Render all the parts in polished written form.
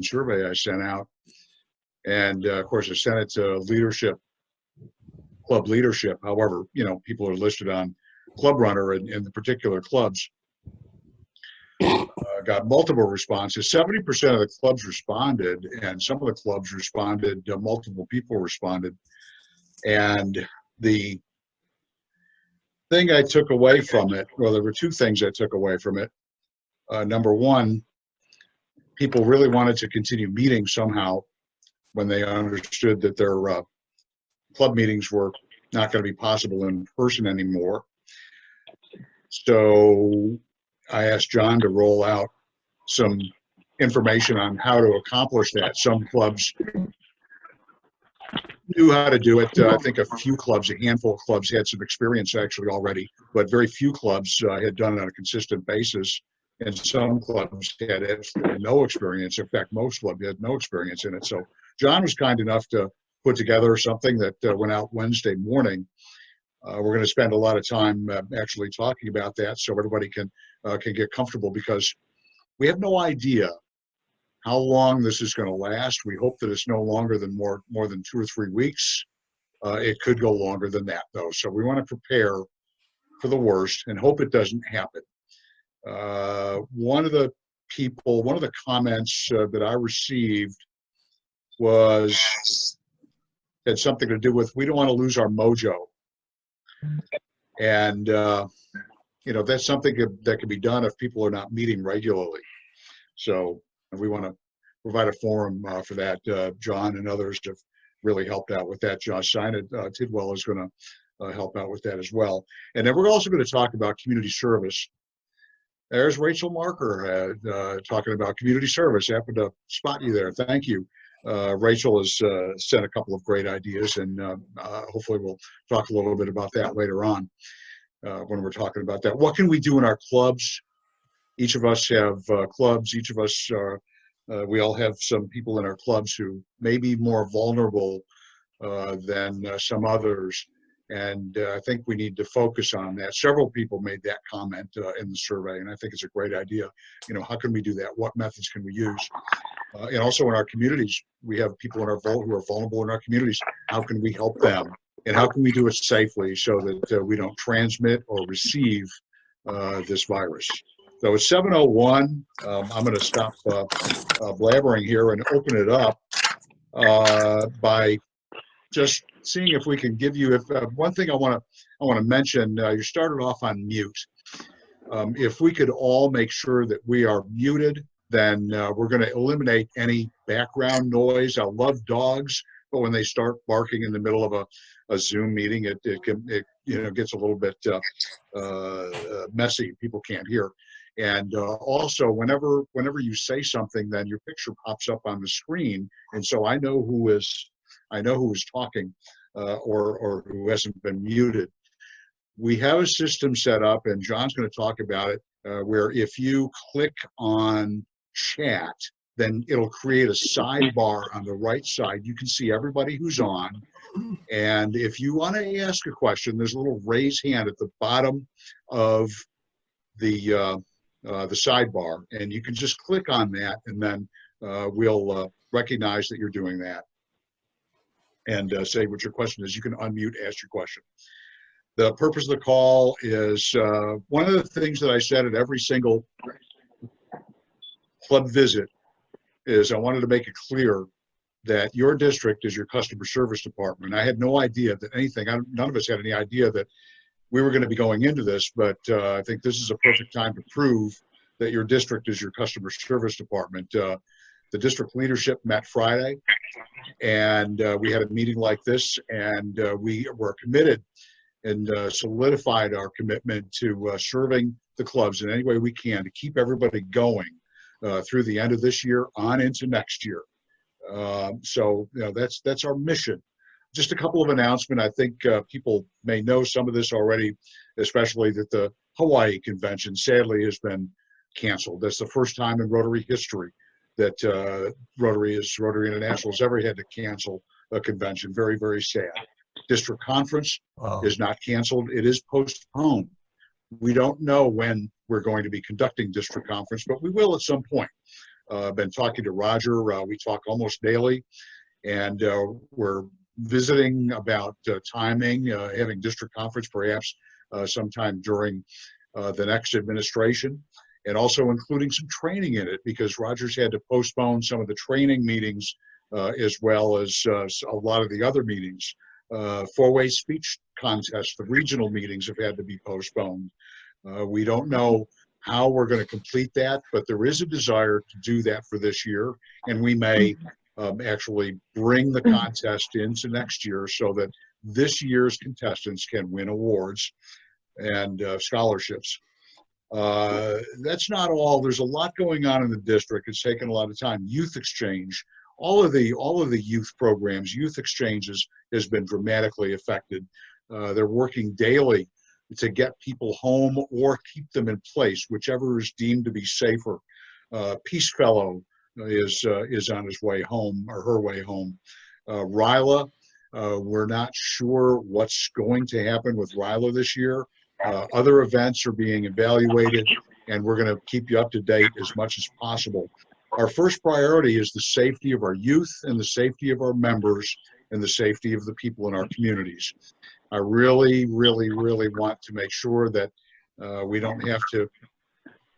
survey I sent out. And of course, I sent it to leadership, club leadership. However, you know, people are listed on Club Runner in the particular clubs. Got multiple responses. 70% of the clubs responded, and some of the clubs responded, multiple people responded. And the thing I took away from it, well, there were two things I took away from it. Number one, people really wanted to continue meeting somehow when they understood that their club meetings were not going to be possible in person anymore. So I asked John to roll out some information on how to accomplish that. Some clubs knew how to do it. I think a few clubs, a handful of clubs had some experience actually already, but very few clubs had done it on a consistent basis. And some clubs had absolutely no experience. In fact, most clubs had no experience in it. So John was kind enough to put together something that went out Wednesday morning. We're going to spend a lot of time actually talking about that so everybody can get comfortable, because we have no idea how long this is going to last. We hope that it's no longer than more than 2 or 3 weeks. It could go longer than that, though. So we want to prepare for the worst and hope it doesn't happen. One of the comments that I received had something to do with, we don't want to lose our mojo. And, you know, that's something that can be done if people are not meeting regularly. So we want to provide a forum for that. John and others have really helped out with that. Josh Tidwell is going to help out with that as well. And then we're also going to talk about community service. There's Rachel Marker talking about community service. I happened to spot you there. Thank you. Rachel has sent a couple of great ideas, and hopefully we'll talk a little bit about that later on when we're talking about that. What can we do in our clubs? Each of us have clubs. Each of us we all have some people in our clubs who may be more vulnerable than some others. And I think we need to focus on that. Several people made that comment in the survey, and I think it's a great idea. You know, how can we do that? What methods can we use? And also in our communities, we have people who are vulnerable in our communities. How can we help them? And how can we do it safely so that we don't transmit or receive this virus? So it's 7:01. I'm going to stop blabbering here and open it up by just seeing if we can give you, one thing I want to mention, you started off on mute. If we could all make sure that we are muted, then we're going to eliminate any background noise. I love dogs, but when they start barking in the middle of a Zoom meeting, it gets a little bit messy. People can't hear. And also, whenever you say something, then your picture pops up on the screen, and so I know who is talking or who hasn't been muted. We have a system set up, and John's going to talk about it, where if you click on chat, then it'll create a sidebar on the right side. You can see everybody who's on. And if you want to ask a question, there's a little raise hand at the bottom of the sidebar, and you can just click on that, and then we'll recognize that you're doing that and say what your question is. You can unmute, ask your question. The purpose of the call is one of the things that I said at every single club visit is I wanted to make it clear that your district is your customer service department. I had no idea that none of us had any idea that we were going to be going into this, but I think this is a perfect time to prove that your district is your customer service department. The district leadership met Friday, and we had a meeting like this, and we were committed and solidified our commitment to serving the clubs in any way we can to keep everybody going through the end of this year on into next year. So that's our mission. Just a couple of announcements. I think people may know some of this already, especially that the Hawaii convention sadly has been canceled. That's the first time in Rotary history that Rotary International has ever had to cancel a convention. Very, very sad. District conference is not canceled. It is postponed. We don't know when we're going to be conducting district conference, but we will at some point. Been talking to Roger. We talk almost daily, and we're visiting about timing, having district conference perhaps sometime during the next administration, and also including some training in it, because Roger's had to postpone some of the training meetings as well as a lot of the other meetings. Four-way speech contests, the regional meetings have had to be postponed. We don't know how we're going to complete that, but there is a desire to do that for this year, and we may actually bring the contest into next year so that this year's contestants can win awards and scholarships. That's not all. There's a lot going on in the district. It's taken a lot of time. Youth exchange, all of the youth programs, youth exchanges has been dramatically affected. They're working daily to get people home or keep them in place, whichever is deemed to be safer. Peace Fellow is on his way home, or her way home. RILA, we're not sure what's going to happen with RILA this year. Other events are being evaluated, and we're going to keep you up to date as much as possible. Our first priority is the safety of our youth and the safety of our members and the safety of the people in our communities. I really, really, really want to make sure that we don't have to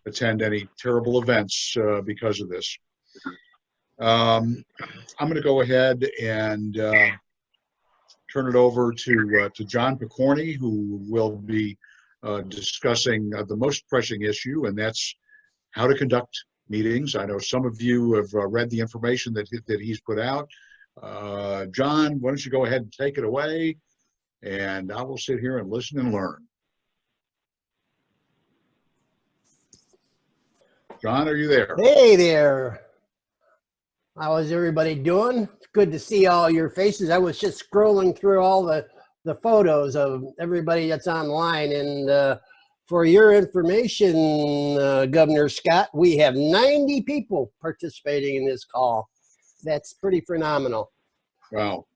attend any terrible events because of this. I'm going to go ahead and turn it over to John Picorni, who will be discussing the most pressing issue, and that's how to conduct meetings. I know some of you have read the information that he's put out. John, why don't you go ahead and take it away, and I will sit here and listen and learn. John, are you there? Hey there. How is everybody doing? It's good to see all your faces. I was just scrolling through all the photos of everybody that's online, and for your information, Governor Scott, we have 90 people participating in this call. That's pretty phenomenal. Wow.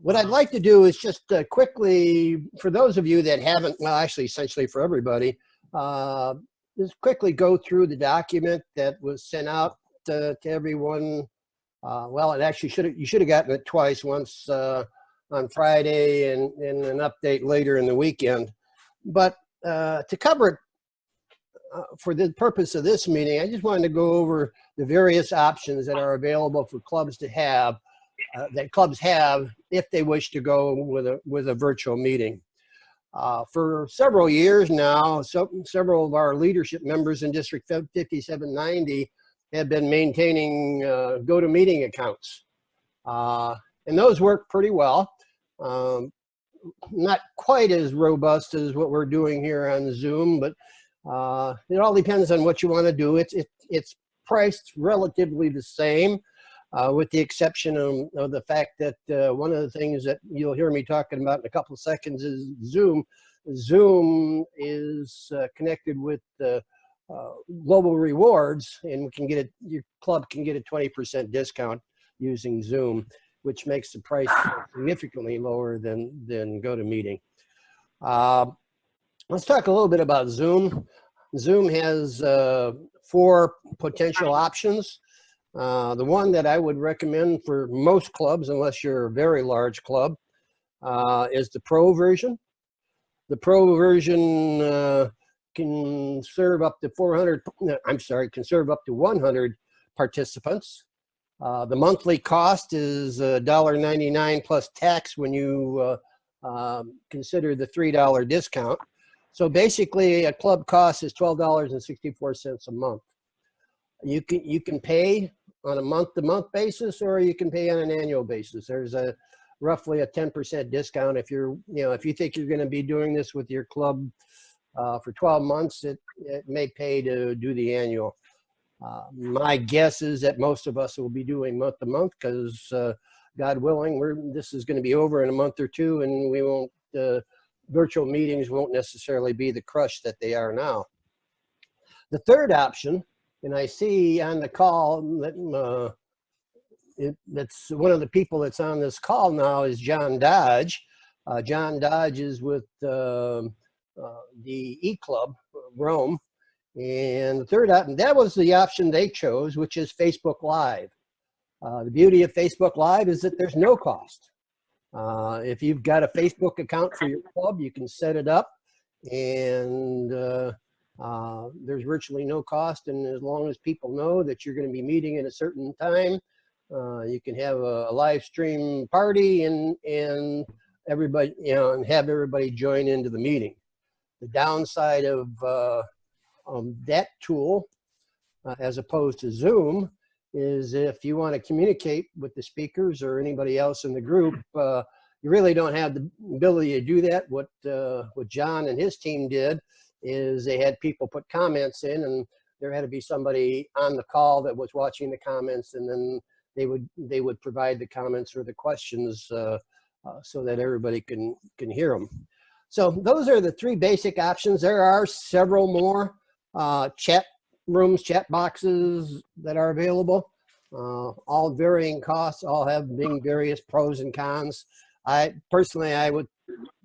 What I'd like to do is just quickly, for those of you that haven't, well, actually, essentially for everybody, just quickly go through the document that was sent out to everyone. Well, it actually you should have gotten it twice, once on Friday and an update later in the weekend. But to cover it for the purpose of this meeting, I just wanted to go over the various options that are available for clubs to have, that clubs have if they wish to go with a virtual meeting. For several years now, several of our leadership members in District 5790 have been maintaining GoToMeeting accounts. And those work pretty well. Not quite as robust as what we're doing here on Zoom, but it all depends on what you want to do. It's priced relatively the same, with the exception of the fact that one of the things that you'll hear me talking about in a couple of seconds is Zoom. Zoom is connected with global rewards, and your club can get a 20% discount using Zoom, which makes the price significantly lower than GoToMeeting. Let's talk a little bit about Zoom. Zoom has 4 potential options. The one that I would recommend for most clubs, unless you're a very large club, is the Pro version. The Pro version can serve up to 100 participants. The monthly cost is $1.99 plus tax when you consider the $3 discount. So basically, a club cost is $12.64 a month. You can pay on a month-to-month basis, or you can pay on an annual basis. There's roughly a 10% discount if if you think you're going to be doing this with your club for 12 months. It may pay to do the annual. My guess is that most of us will be doing month to month because, God willing, this is going to be over in a month or two, and we won't. Virtual meetings won't necessarily be the crush that they are now. The third option, and I see on the call that that's one of the people that's on this call now, is John Dodge. John Dodge is with the E-Club, Rome, And the third option, that was the option they chose, which is Facebook Live. The beauty of Facebook Live is that there's no cost. If you've got a Facebook account for your club, you can set it up, and there's virtually no cost. And as long as people know that you're going to be meeting at a certain time, you can have a live stream party and everybody, and have everybody join into the meeting. The downside of that tool, as opposed to Zoom, is if you want to communicate with the speakers or anybody else in the group, you really don't have the ability to do that. What John and his team did is they had people put comments in, and there had to be somebody on the call that was watching the comments, and then they would provide the comments or the questions so that everybody can hear them. So those are the three basic options. There are several more chat rooms, chat boxes that are available, all varying costs, all having various pros and cons. Personally, I would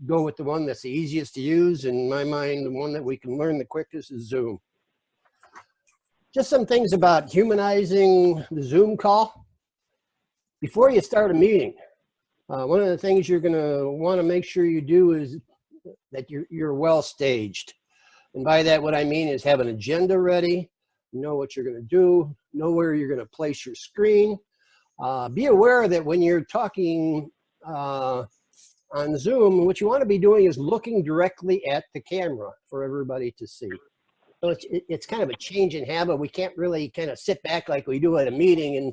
go with the one that's the easiest to use. In my mind, the one that we can learn the quickest is Zoom. Just some things about humanizing the Zoom call. Before you start a meeting, one of the things you're going to want to make sure you do is that you're well staged. And by that, what I mean is have an agenda ready, know what you're going to do, know where you're going to place your screen. Be aware that when you're talking on Zoom, what you want to be doing is looking directly at the camera for everybody to see. So it's kind of a change in habit. We can't really kind of sit back like we do at a meeting and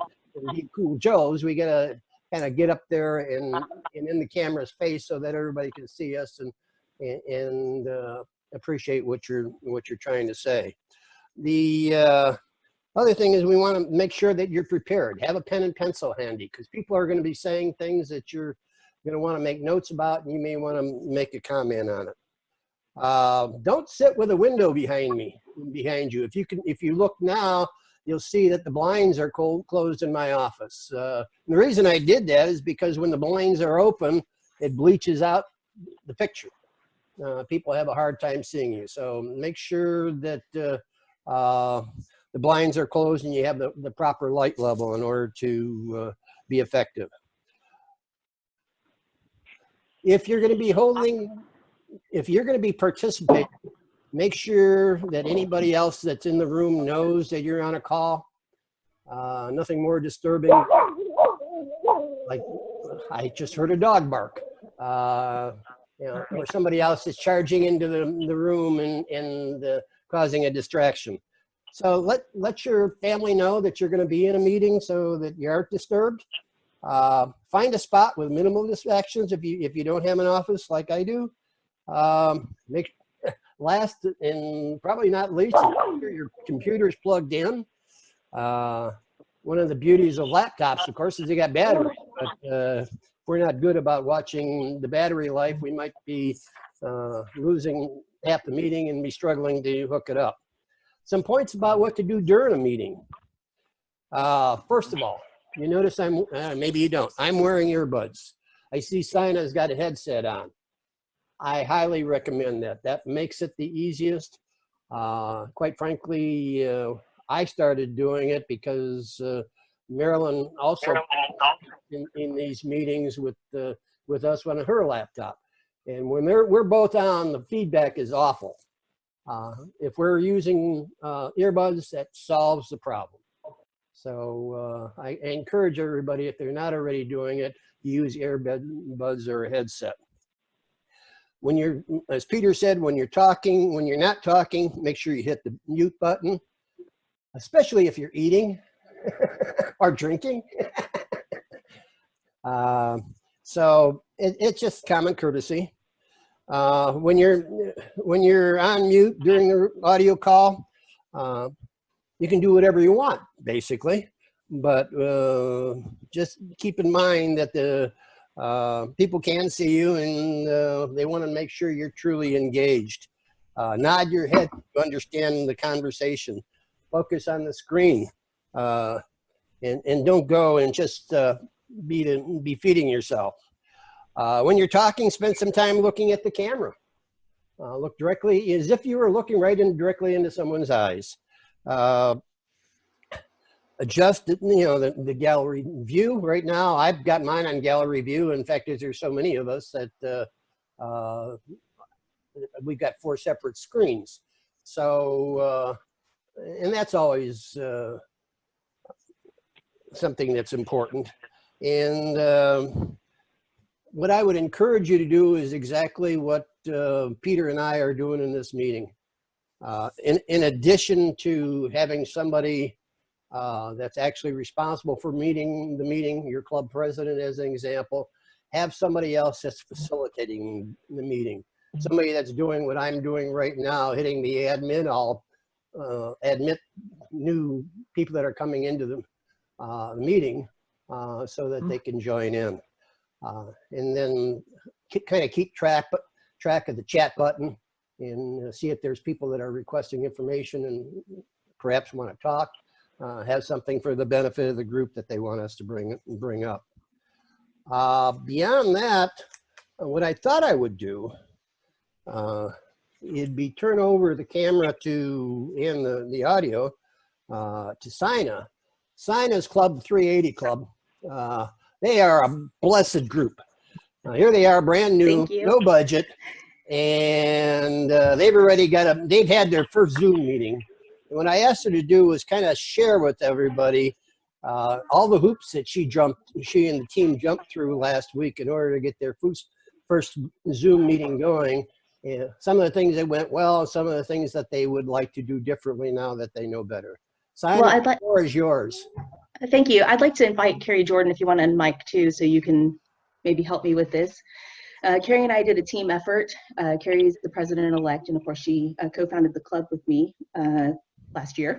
be cool Joes. We got to kind of get up there and in the camera's face so that everybody can see us and appreciate what you're trying to say. The other thing is we want to make sure that you're prepared. Have a pen and pencil handy, because people are going to be saying things that you're going to want to make notes about, and you may want to make a comment on it. Don't sit with a window behind you. If you look now, you'll see that the blinds are closed in my office. The reason I did that is because when the blinds are open, it bleaches out the picture. People have a hard time seeing you. So make sure that the blinds are closed and you have the proper light level in order to be effective. If you're going to be participating, make sure that anybody else that's in the room knows that you're on a call. Nothing more disturbing. Like I just heard a dog bark. Or somebody else is charging into the room and causing a distraction. So let your family know that you're going to be in a meeting so that you aren't disturbed. Find a spot with minimal distractions if you don't have an office like I do. Last and probably not least, your computer's plugged in. One of the beauties of laptops, of course, is they got batteries. But if we're not good about watching the battery life, we might be losing half the meeting and be struggling to hook it up. Some points about what to do during a meeting. First of all, you notice maybe you don't. I'm wearing earbuds. I see Sina's got a headset on. I highly recommend that. That makes it the easiest. Quite frankly, I started doing it because Marilyn also in these meetings with us on her laptop. And when we're both on, the feedback is awful. If we're using earbuds, that solves the problem. So I encourage everybody, if they're not already doing it, to use earbuds or a headset. When you're, as Peter said, when you're not talking, make sure you hit the mute button, especially if you're eating or drinking. So it's just common courtesy. When you're on mute during the audio call, you can do whatever you want, basically. But just keep in mind that the people can see you, and they want to make sure you're truly engaged. Nod your head to understand the conversation. Focus on the screen, and don't go and just be feeding yourself. When you're talking, spend some time looking at the camera. Look directly, as if you were looking directly into someone's eyes. Adjust the gallery view. Right now, I've got mine on gallery view. In fact, there's so many of us that we've got 4 separate screens. So, and that's always something that's important. And what I would encourage you to do is exactly what Peter and I are doing in this meeting. In addition to having somebody that's actually responsible for the meeting, your club president as an example, have somebody else that's facilitating the meeting. Somebody that's doing what I'm doing right now, hitting the admin. I'll admit new people that are coming into the meeting so that they can join in. And then kind of keep track of the chat button and see if there's people that are requesting information and perhaps want to talk, have something for the benefit of the group that they want us to bring up. Beyond that, what I thought I would do, it'd be turn over the camera and the audio to Sina. Sina's Club 380 Club. They are a blessed group. Here they are, brand new, no budget, and they've had their first Zoom meeting. And what I asked her to do was kind of share with everybody all the hoops that she and the team jumped through last week in order to get their first Zoom meeting going. And some of the things that went well, some of the things that they would like to do differently now that they know better. Sina, the floor is yours. Thank you. I'd like to invite Carrie Jordan, if you want to unmic too, so you can maybe help me with this. Carrie and I did a team effort. Carrie is the president-elect, and of course she co-founded the club with me last year.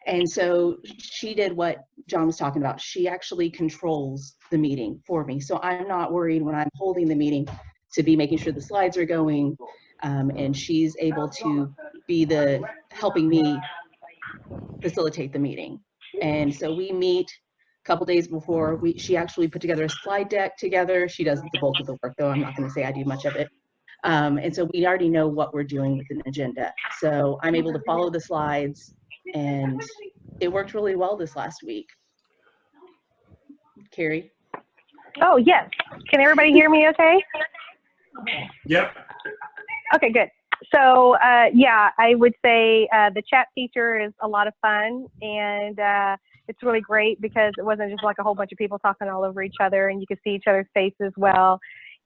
And so she did what John was talking about. She actually controls the meeting for me. So I'm not worried when I'm holding the meeting to be making sure the slides are going, and she's able to be helping me facilitate the meeting. And so we meet a couple days before. She actually put together a slide deck together. She does the bulk of the work, though I'm not going to say I do much of it. And so we already know what we're doing with an agenda. So I'm able to follow the slides, and it worked really well this last week. Carrie? Oh, yes. Can everybody hear me okay? Yep. Okay, good. So, yeah, I would say the chat feature is a lot of fun, and it's really great because it wasn't just like a whole bunch of people talking all over each other, and you could see each other's faces well.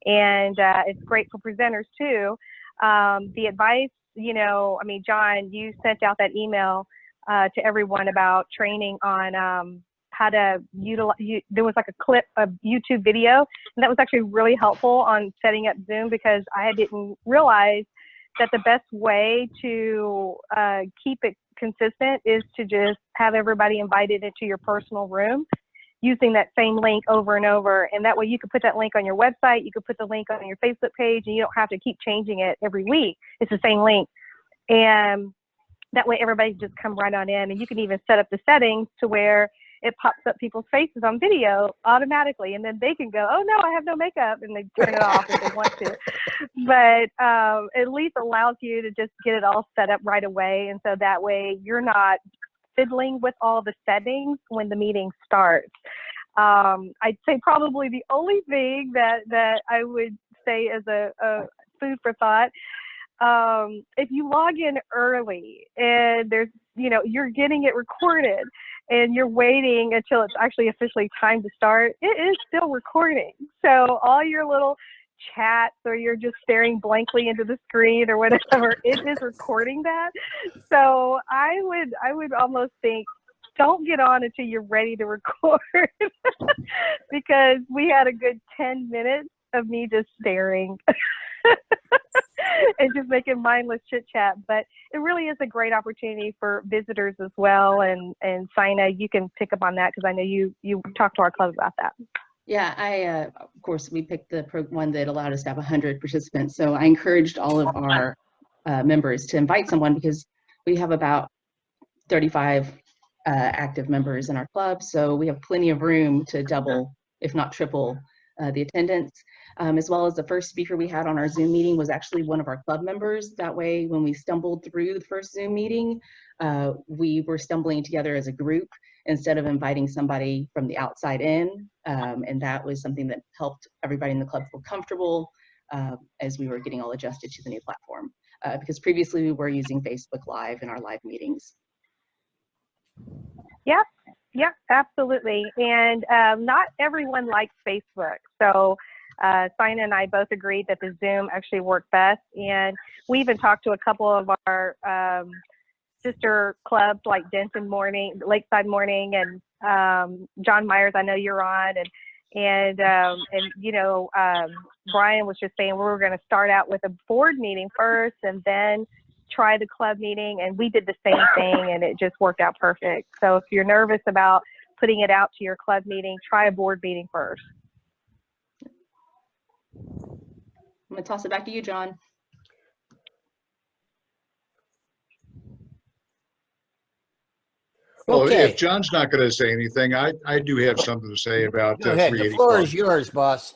And it's great for presenters too. The advice, I mean, John, you sent out that email to everyone about training on how to utilize, there was like a clip of YouTube video, and that was actually really helpful on setting up Zoom, because I didn't realize that the best way to keep it consistent is to just have everybody invited into your personal room using that same link over and over. And that way you could put that link on your website, you could put the link on your Facebook page, and you don't have to keep changing it every week. It's the same link. And that way everybody just come right on in, and you can even set up the settings to where it pops up people's faces on video automatically, and then they can go, oh no, I have no makeup, and they turn it off if they want to. But at least allows you to just get it all set up right away, and so that way you're not fiddling with all the settings when the meeting starts. I'd say probably the only thing that I would say as a food for thought, if you log in early and there's, you're getting it recorded and you're waiting until it's actually officially time to start, it is still recording. So all your little chats, or you're just staring blankly into the screen or whatever, it is recording that. So I would almost think, don't get on until you're ready to record, because we had a good 10 minutes of me just staring and just making mindless chit chat. But it really is a great opportunity for visitors as well. And Sina, you can pick up on that, because I know you talked to our club about that. Yeah, of course, we picked the one that allowed us to have 100 participants. So I encouraged all of our members to invite someone, because we have about 35 active members in our club. So we have plenty of room to double, if not triple, the attendance, as well as the first speaker we had on our Zoom meeting was actually one of our club members. That way, when we stumbled through the first Zoom meeting, we were stumbling together as a group instead of inviting somebody from the outside in. And that was something that helped everybody in the club feel comfortable as we were getting all adjusted to the new platform. Because previously we were using Facebook Live in our live meetings. Yep, yep, absolutely. And not everyone likes Facebook. So Sina and I both agreed that the Zoom actually worked best. And we even talked to a couple of our sister clubs like Denton Morning, Lakeside Morning, and John Myers, I know you're on, and you know, Brian was just saying we were going to start out with a board meeting first and then try the club meeting, and we did the same thing, and it just worked out perfect. So if you're nervous about putting it out to your club meeting, try a board meeting first. I'm gonna toss it back to you, John. Well, Okay. if John's not going to say anything, I do have something to say about Go ahead. The 380 floor Club. is yours, boss.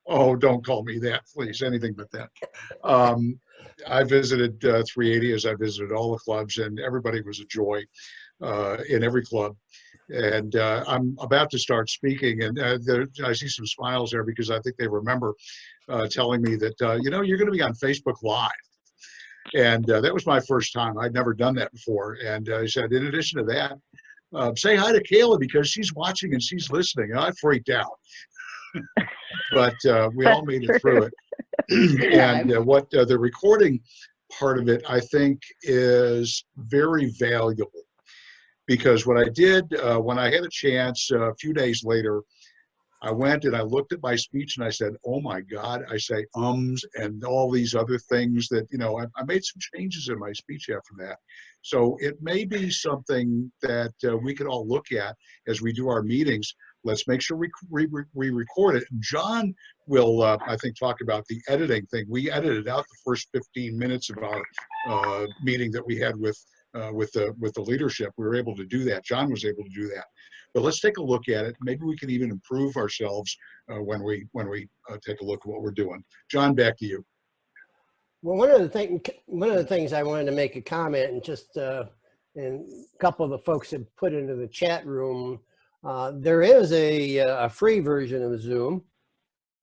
Oh, don't call me that, please. Anything but that. I visited 380 as I visited all the clubs, and everybody was a joy in every club. And I'm about to start speaking, and I see some smiles there because I think they remember telling me that, you know, you're going to be on Facebook Live. And that was my first time. I'd never done that before. And I said, in addition to that, say hi to Kayla because she's watching and she's listening. And I freaked out. But we all made it through it. And what the recording part of it, I think, is very valuable. Because what I did when I had a chance a few days later, I went and I looked at my speech and I said, oh my God, I say ums and all these other things that, you know, I made some changes in my speech after that. So it may be something that we could all look at as we do our meetings. Let's make sure we record it. John will, I think, talk about the editing thing. We edited out the first 15 minutes of our meeting that we had with the leadership. We were able to do that. John was able to do that. But let's take a look at it. Maybe we can even improve ourselves when we take a look at what we're doing. John, back to you. Well, one of the things I wanted to make a comment, and just and a couple of the folks have put into the chat room. There is a free version of Zoom.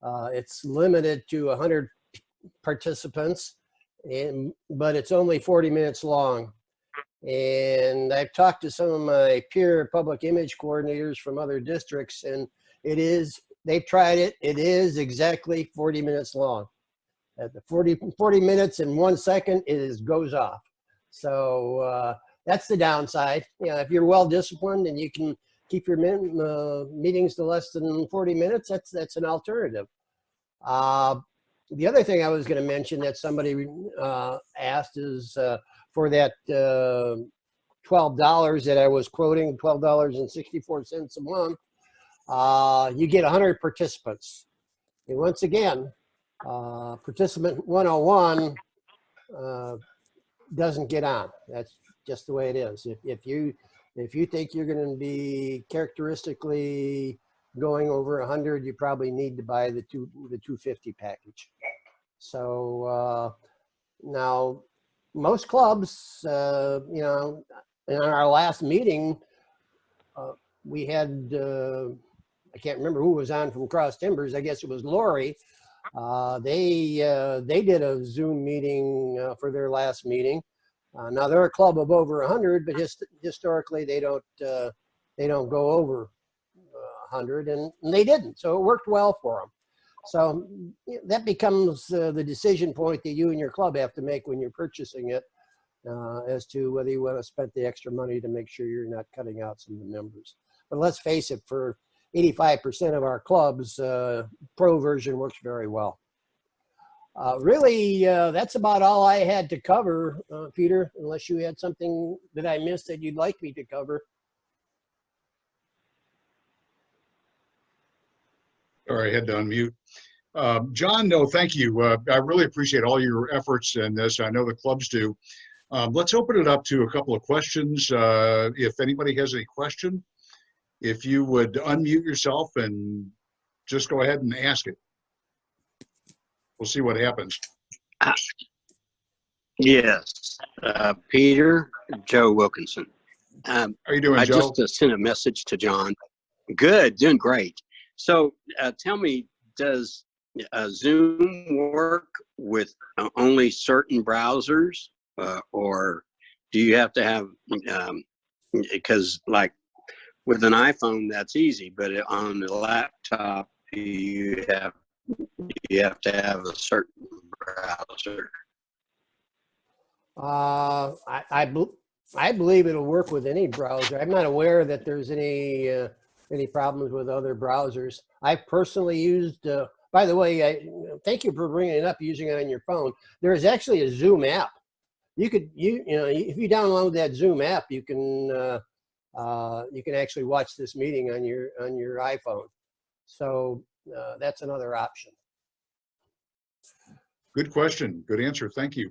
It's limited to 100 participants, but it's only 40 minutes long. And I've talked to some of my peer public image coordinators from other districts, and they've tried it. It is exactly 40 minutes long. At the 40 minutes and 1 second, it goes off. So that's the downside. You know, if you're well disciplined and you can keep your meetings to less than 40 minutes, that's an alternative. The other thing I was going to mention that somebody asked is for that $12 that I was quoting, $12.64 a month, you get 100 participants. And once again, participant 101 doesn't get on. That's just the way it is. If you think you're going to be characteristically going over 100, you probably need to buy the 250 package. So now most clubs, you know, in our last meeting, we had, I can't remember who was on from Cross Timbers. I guess it was Lori. They did a Zoom meeting for their last meeting. Now they're a club of over 100, but historically they don't go over 100, and they didn't. So it worked well for them. So that becomes the decision point that you and your club have to make when you're purchasing it, as to whether you want to spend the extra money to make sure you're not cutting out some of the members. But let's face it, for 85% of our clubs, pro version works very well. Really, that's about all I had to cover, Peter, unless you had something that I missed that you'd like me to cover. Sorry, I had to unmute. John, no, thank you. I really appreciate all your efforts in this. I know the clubs do. Let's open it up to a couple of questions. If anybody has any question, if you would unmute yourself and just go ahead and ask it. We'll see what happens. Yes, Peter, Joe Wilkinson. How you doing, I Joe? just sent a message to John. Good, doing great. So tell me, does Zoom work with only certain browsers, or do you have to have, because like with an iPhone, that's easy, but on the laptop, you have to have a certain browser. I believe it'll work with any browser. I'm not aware that there's any problems with other browsers. I personally used, by the way, thank you for bringing it up, using it on your phone. There is actually a Zoom app. You know, if you download that Zoom app, you can actually watch this meeting on your iPhone. So that's another option. Good question. Good answer. Thank you.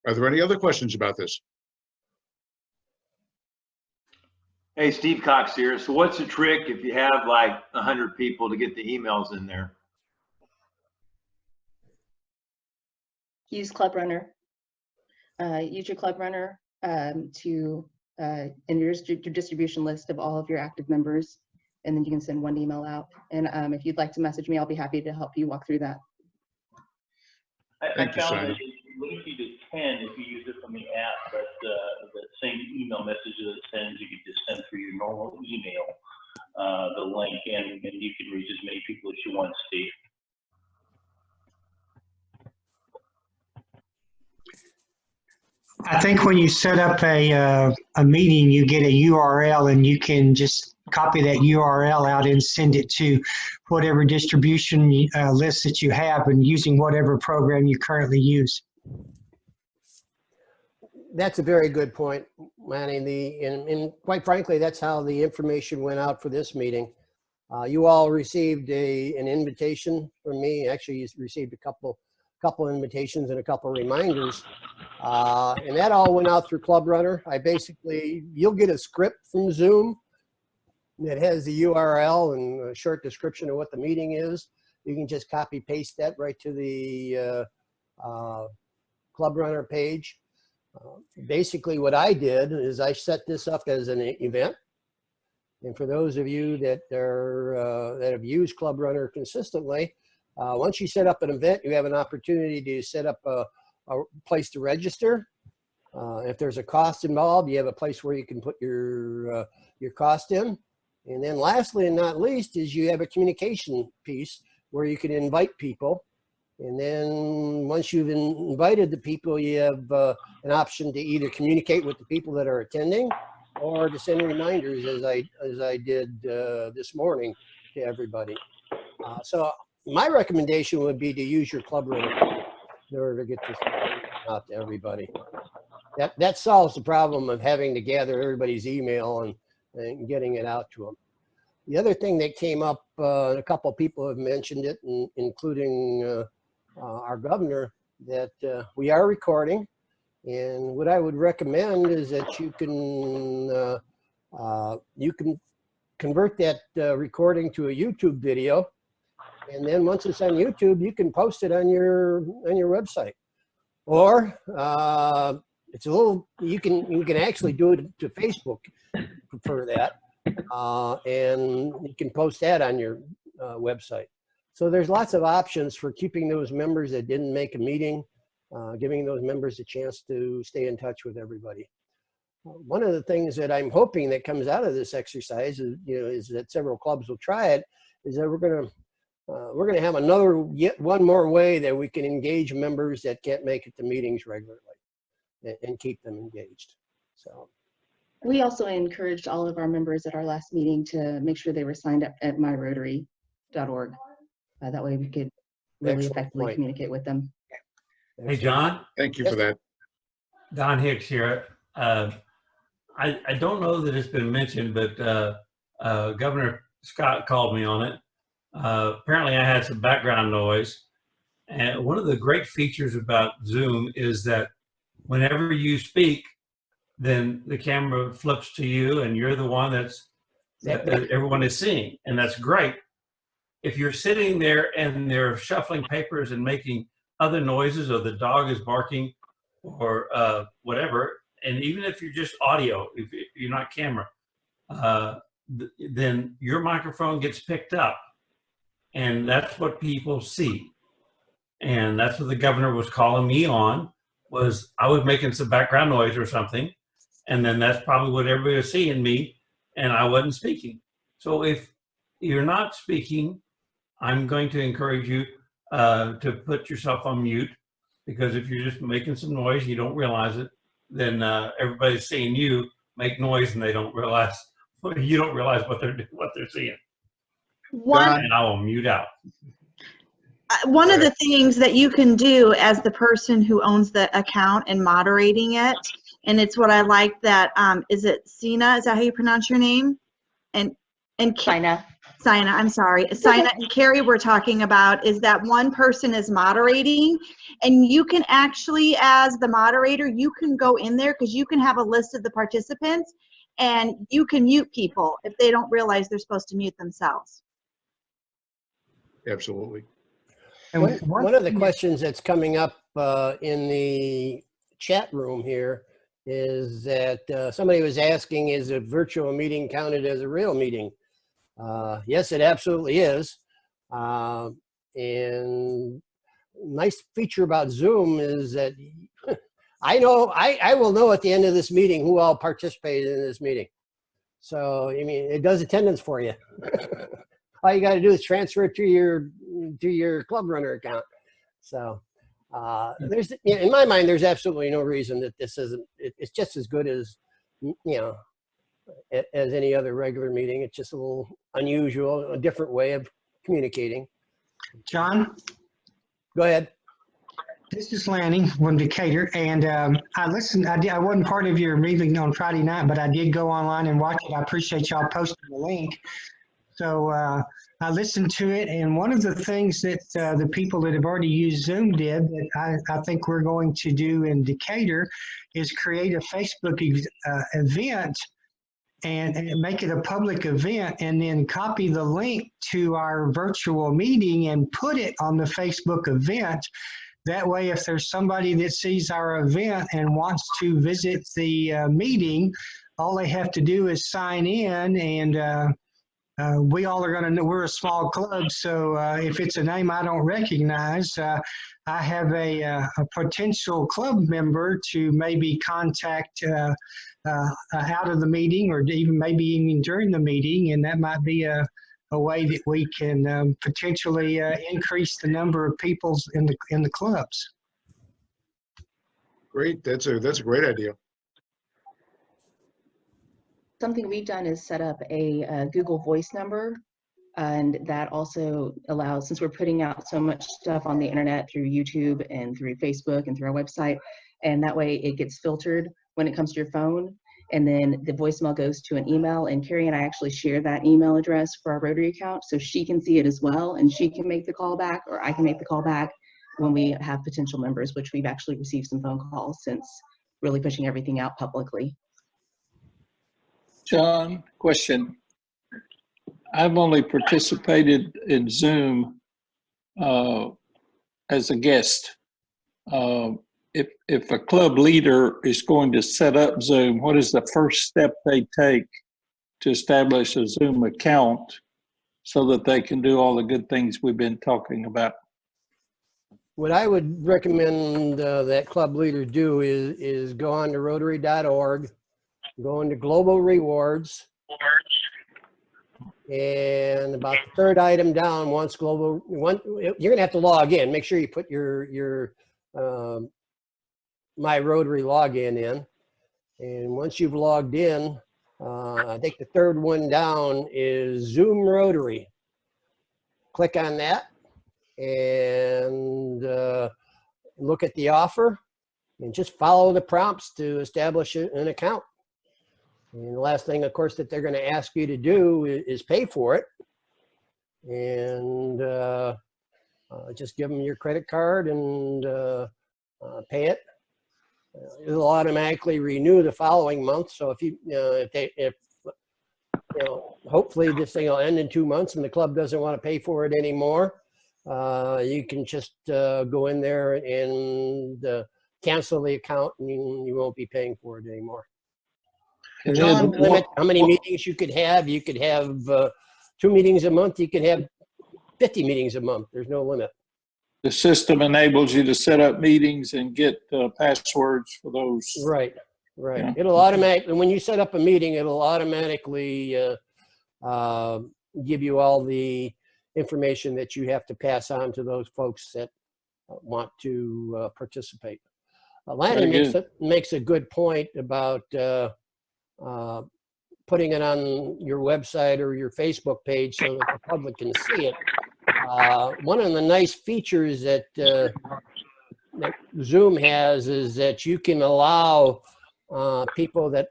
Are there any other questions about this? Hey, Steve Cox here. So what's the trick if you have like 100 people to get the emails in there? Use Club Runner. Use your Club Runner and your distribution list of all of your active members, and then you can send one email out. And if you'd like to message me, I'll be happy to help you walk through that. I Thank you, found Simon. that it's easy to 10 if you use it from the app, but the same email message that it sends, you could just send through your normal email, the link, and you can reach as many people as you want, Steve. I think when you set up a meeting, you get a URL and you can just copy that URL out and send it to whatever distribution list that you have and using whatever program you currently use. That's a very good point, Manny. And quite frankly, that's how the information went out for this meeting. You all received an invitation from me. Actually, you received a couple invitations and a couple reminders. And that all went out through Club Runner. You'll get a script from Zoom that has the URL and a short description of what the meeting is. You can just copy paste that right to the Club Runner page. Basically what I did is I set this up as an event. And for those of you that have used Club Runner consistently, once you set up an event, you have an opportunity to set up a place to register. If there's a cost involved, you have a place where you can put your cost in. And then lastly and not least is you have a communication piece where you can invite people. And then once you've invited the people, you have an option to either communicate with the people that are attending or to send reminders as I did this morning to everybody. So my recommendation would be to use your Club Runner in order to get this out to everybody. That solves the problem of having to gather everybody's email and getting it out to them. The other thing that came up, a couple of people have mentioned it, including our governor, that we are recording. And what I would recommend is that you can convert that recording to a YouTube video. And then once it's on YouTube, you can post it on your website. Or it's a little, you can actually do it to Facebook if you prefer that. And you can post that on your website. So there's lots of options for keeping those members that didn't make a meeting, giving those members a chance to stay in touch with everybody. One of the things that I'm hoping that comes out of this exercise is that several clubs will try it, is that we're going to have yet one more way that we can engage members that can't make it to meetings regularly and keep them engaged. So we also encouraged all of our members at our last meeting to make sure they were signed up at myrotary.org. That way we could really effectively communicate with them. Hey, John. Thank you for that. Don Hicks here. I don't know that it's been mentioned, but Governor Scott called me on it. Apparently I had some background noise. And one of the great features about Zoom is that whenever you speak, then the camera flips to you and you're the one that everyone is seeing. And that's great. if you're sitting there and they're shuffling papers and making other noises, or the dog is barking, or whatever, and even if you're just audio, if you're not camera, then your microphone gets picked up, and that's what people see. And that's what the governor was calling me on, was I was making some background noise or something, and then that's probably what everybody was seeing me, and I wasn't speaking. So if you're not speaking, I'm going to encourage you to put yourself on mute, because if you're just making some noise, you don't realize it, then everybody's seeing you make noise, and they don't realize, you don't realize what they're seeing. And I will mute out. One of the things that you can do as the person who owns the account and moderating it, and it's what I like that, is it Sina? Is that how you pronounce your name? And Sina. Sina, I'm sorry. Sina and Carrie were talking about is that one person is moderating, and you can actually, as the moderator, you can go in there because you can have a list of the participants, and you can mute people if they don't realize they're supposed to mute themselves. Absolutely. One of the questions that's coming up in the chat room here is that somebody was asking, is a virtual meeting counted as a real meeting? Yes, it absolutely is. And nice feature about Zoom is that I will know at the end of this meeting who all participated in this meeting. So, I mean, it does attendance for you. All you got to do is transfer it to your Club Runner account. So there's, in my mind, there's absolutely no reason that this isn't. It's just as good as, you know, as any other regular meeting. It's just a little unusual, a different way of communicating. John? Go ahead. This is Lanny from Decatur, and I listened. I wasn't part of your meeting on Friday night, but I did go online and watch it. I appreciate y'all posting the link. So I listened to it, and one of the things that the people that have already used Zoom did that I think we're going to do in Decatur is create a Facebook event and make it a public event, and then copy the link to our virtual meeting and put it on the Facebook event. That way, if there's somebody that sees our event and wants to visit the meeting, all they have to do is sign in, and we all are going to know. We're a small club, so if it's a name I don't recognize, I have a potential club member to maybe contact out of the meeting, or even during the meeting, and that might be a way that we can potentially increase the number of people in the clubs. Great. That's a great idea. Something we've done is set up a Google Voice number, and that also allows, since we're putting out so much stuff on the internet through YouTube and through Facebook and through our website, and that way it gets filtered when it comes to your phone, and then the voicemail goes to an email, and Carrie and I actually share that email address for our Rotary account, so she can see it as well, and she can make the call back, or I can make the call back when we have potential members, which we've actually received some phone calls since really pushing everything out publicly. John, question. I've only participated in Zoom as a guest. If a club leader is going to set up Zoom, what is the first step they take to establish a Zoom account so that they can do all the good things we've been talking about? What I would recommend that club leader do is go on to Rotary.org, go into Global Rewards, and about the third item down, you're going to have to log in. Make sure you put your My Rotary login in. And once you've logged in, I think the third one down is Zoom Rotary. Click on that and look at the offer and just follow the prompts to establish an account. And the last thing, of course, that they're going to ask you to do is pay for it. And just give them your credit card and pay it. It'll automatically renew the following month. So if hopefully this thing will end in 2 months and the club doesn't want to pay for it anymore. You can just go in there and cancel the account, and you won't be paying for it anymore. And There's no then limit how many meetings you could have. You could have 2 meetings a month. You could have 50 meetings a month. There's no limit. the system enables you to set up meetings and get passwords for those. Right, right. Yeah. It'll automatically, when you set up a meeting, it'll automatically give you all the information that you have to pass on to those folks that want to participate. Lanny makes a good point about putting it on your website or your Facebook page so that the public can see it. One of the nice features that Zoom has is that you can allow people that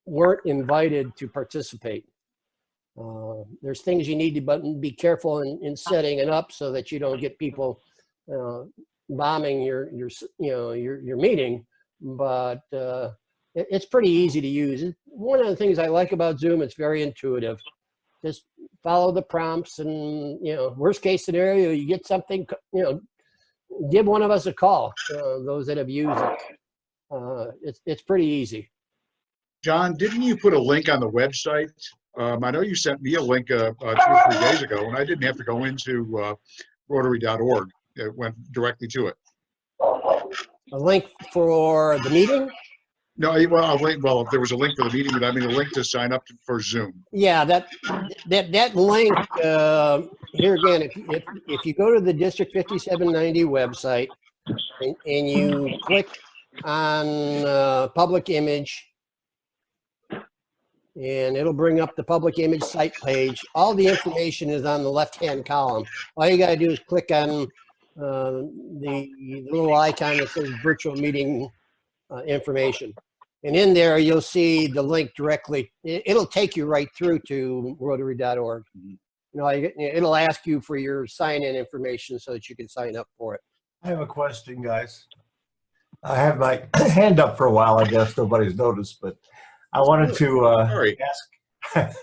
weren't invited to participate. There's things you need to be careful in setting it up so that you don't get people bombing your meeting, but it's pretty easy to use. One of the things I like about Zoom, it's very intuitive. Just follow the prompts, and worst case scenario, you get something, give one of us a call. Those that have used it, it's pretty easy. John, didn't you put a link on the website? I know you sent me a link 2 or 3 days ago, and I didn't have to go into Rotary.org. It went directly to it. A link for the meeting? No, well, a link. Well, if there was a link for the meeting, but I mean a link to sign up for Zoom. Yeah, that link here again. If you go to the District 5790 website and you click on public image, and it'll bring up the public image site page. All the information is on the left-hand column. All you got to do is click on the little icon that says virtual meeting information. And in there, you'll see the link directly. It'll take you right through to Rotary.org. It'll ask you for your sign-in information so that you can sign up for it. I have a question, guys. I have my hand up for a while. I guess nobody's noticed, but I wanted to ask.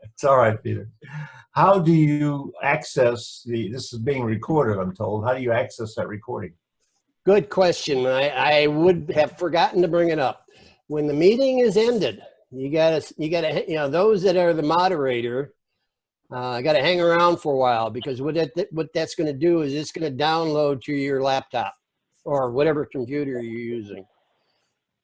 It's all right, Peter. How do you access this is being recorded, I'm told. How do you access that recording? Good question. I would have forgotten to bring it up. When the meeting is ended, you gotta, those that are the moderator, gotta hang around for a while, because what that's gonna do is it's gonna download to your laptop or whatever computer you're using.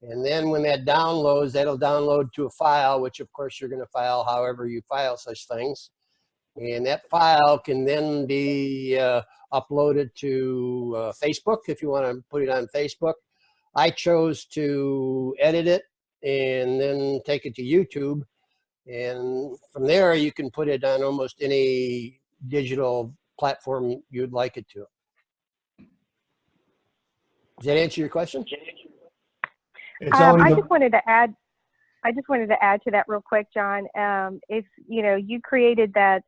And then when that downloads, that'll download to a file, which of course you're gonna file however you file such things. And that file can then be uploaded to Facebook if you wanna put it on Facebook. I chose to edit it and then take it to YouTube. And from there, you can put it on almost any digital platform you'd like it to. Does that answer your question? I just wanted to add to that real quick, John. If you created that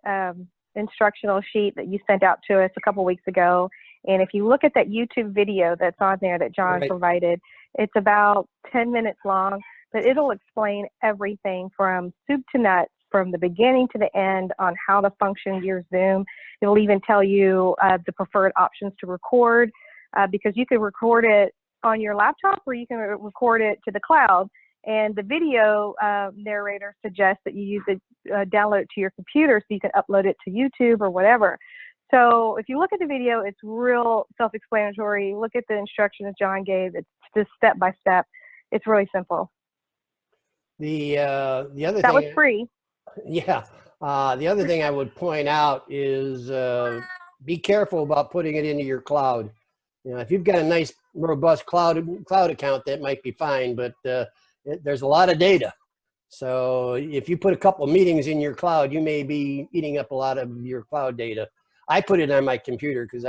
instructional sheet that you sent out to us a couple weeks ago, and if you look at that YouTube video that's on there that John provided, it's about 10 minutes long, but it'll explain everything from soup to nuts, from the beginning to the end, on how to function your Zoom. It'll even tell you the preferred options to record, because you can record it on your laptop or you can record it to the cloud. And the video narrator suggests that you use it, download it to your computer so you can upload it to YouTube or whatever. So if you look at the video, it's real self-explanatory. Look at the instructions John gave. It's just step by step. It's really simple. The other thing that was free. Yeah. The other thing I would point out is be careful about putting it into your cloud. If you've got a nice, robust cloud account, that might be fine, but there's a lot of data. So if you put a couple of meetings in your cloud, you may be eating up a lot of your cloud data. I put it on my computer because